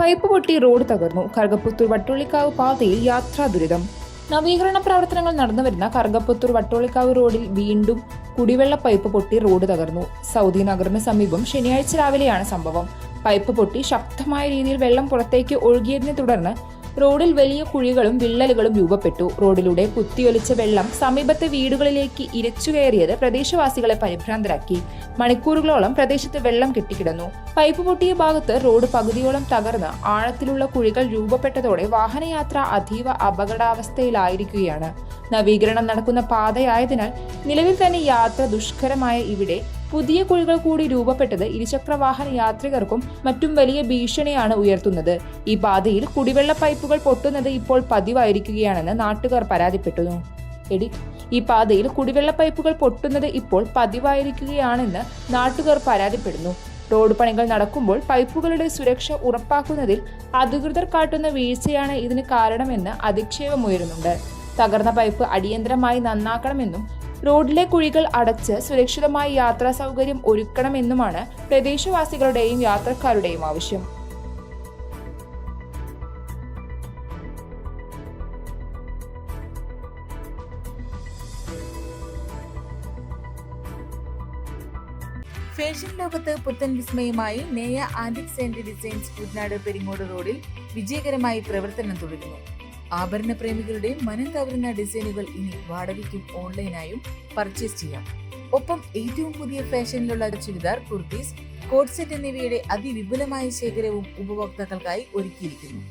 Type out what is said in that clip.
Pipe പൊട്ടി road തകർന്നു. കറുകപ്പുത്തൂർ വട്ടോളിക്കാവ് പാതയിൽ യാത്രാ ദുരിതം. നവീകരണ പ്രവർത്തനങ്ങൾ നടന്നുവരുന്ന കറുകപ്പുത്തൂർ വട്ടോളിക്കാവ് റോഡിൽ വീണ്ടും കുടിവെള്ള പൈപ്പ് പൊട്ടി റോഡ് തകർന്നു. സൗദി നഗറിന് സമീപം ശനിയാഴ്ച രാവിലെയാണ് സംഭവം. പൈപ്പ് പൊട്ടി ശക്തമായ രീതിയിൽ വെള്ളം പുറത്തേക്ക് ഒഴുകിയതിനെ തുടർന്ന് റോഡിൽ വലിയ കുഴികളും വിള്ളലുകളും രൂപപ്പെട്ടു. റോഡിലൂടെ കുത്തിയൊലിച്ച വെള്ളം സമീപത്തെ വീടുകളിലേക്ക് ഇരച്ചുകയറിയത് പ്രദേശവാസികളെ പരിഭ്രാന്തരാക്കി. മണിക്കൂറുകളോളം പ്രദേശത്ത് വെള്ളം കെട്ടിക്കിടന്നു. പൈപ്പ് പൊട്ടിയ ഭാഗത്ത് റോഡ് പകുതിയോളം തകർന്ന് ആഴത്തിലുള്ള കുഴികൾ രൂപപ്പെട്ടതോടെ വാഹനയാത്ര അതീവ അപകടാവസ്ഥയിലായിരിക്കുകയാണ്. നവീകരണം നടക്കുന്ന പാതയായതിനാൽ നിലവിൽ തന്നെ യാത്ര ദുഷ്കരമായ ഇവിടെ പുതിയ കുഴികൾ കൂടി രൂപപ്പെട്ടത് ഇരുചക്ര വാഹന യാത്രികർക്കും മറ്റും വലിയ ഭീഷണിയാണ് ഉയർത്തുന്നത്. ഈ പാതയിൽ കുടിവെള്ള പൈപ്പുകൾ പൊട്ടുന്നത് ഇപ്പോൾ പതിവായിരിക്കുകയാണെന്ന് നാട്ടുകാർ പരാതിപ്പെട്ടു. ഈ പാതയിൽ കുടിവെള്ള പൈപ്പുകൾ പൊട്ടുന്നത് ഇപ്പോൾ പതിവായിരിക്കുകയാണെന്ന് നാട്ടുകാർ പരാതിപ്പെടുന്നു. റോഡ് പണികൾ നടക്കുമ്പോൾ പൈപ്പുകളുടെ സുരക്ഷ ഉറപ്പാക്കുന്നതിൽ അധികൃതർ കാട്ടുന്ന വീഴ്ചയാണ് ഇതിന് കാരണമെന്ന് അധിക്ഷേപമുയരുന്നുണ്ട്. തകർന്ന പൈപ്പ് അടിയന്തരമായി നന്നാക്കണമെന്നും റോഡിലെ കുഴികൾ അടച്ച് സുരക്ഷിതമായി യാത്രാ സൗകര്യം ഒരുക്കണമെന്നുമാണ് പ്രദേശവാസികളുടെയും യാത്രക്കാരുടെയും ആവശ്യം. ഫാഷൻ ലോകത്ത് പുത്തൻ വിസ്മയമായി Neya antiques and designs Kuttanad Peringode റോഡിൽ വിജയകരമായി പ്രവർത്തനം തുടരുന്നു. ആഭരണ പ്രേമികളുടെ മനം കവരുന്ന ഡിസൈനുകൾ ഇനി വാടകയ്ക്കും ഓൺലൈനായും പർച്ചേസ് ചെയ്യാം. ഒപ്പം ഏറ്റവും പുതിയ ഫാഷനിലുള്ള ചുരിദാർ, കുർത്തീസ്, കോട്ട് സെറ്റ് എന്നിവയുടെ അതിവിപുലമായ ശേഖരവും ഉപഭോക്താക്കൾക്കായി ഒരുക്കിയിരിക്കുന്നു.